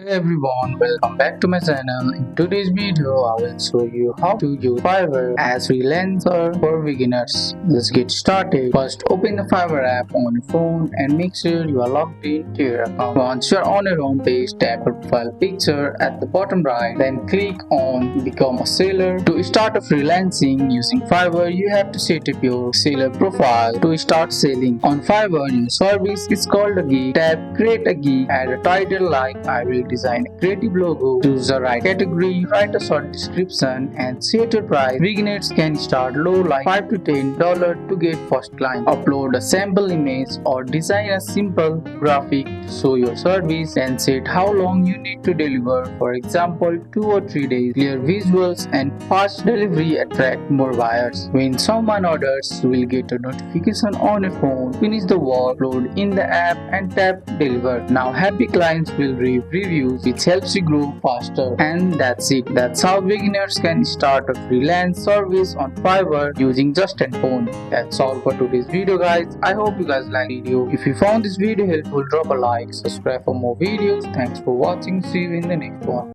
Hey everyone, welcome back to my channel. In today's video, I will show you how to use Fiverr as freelancer for beginners. Let's get started. First, open the Fiverr app on your phone and make sure you are logged into your account. Once you are on your home page, tap your profile picture at the bottom right, then click on Become a Seller. To start a freelancing using Fiverr, you have to set up your seller profile to start selling. On Fiverr, your service is called a gig. Tap Create a Gig, add a title like I will design a creative logo, choose the right category, write a short description, and set your price. Beginners can start low like $5 to $10 to get first client. Upload a sample image or design a simple graphic to show your service, and set how long you need to deliver. For example, 2 or 3 days. Clear visuals and fast delivery attract more buyers. When someone orders, you will get a notification on your phone. Finish the work, upload in the app, and tap deliver. Now happy clients will leave reviews, which helps you grow faster. And that's it. That's how beginners can start a freelance service on Fiverr using just a phone. That's all for today's video, guys. I hope you guys liked the video. If you found this video helpful, drop a like, subscribe for more videos. Thanks for watching. See you in the next one.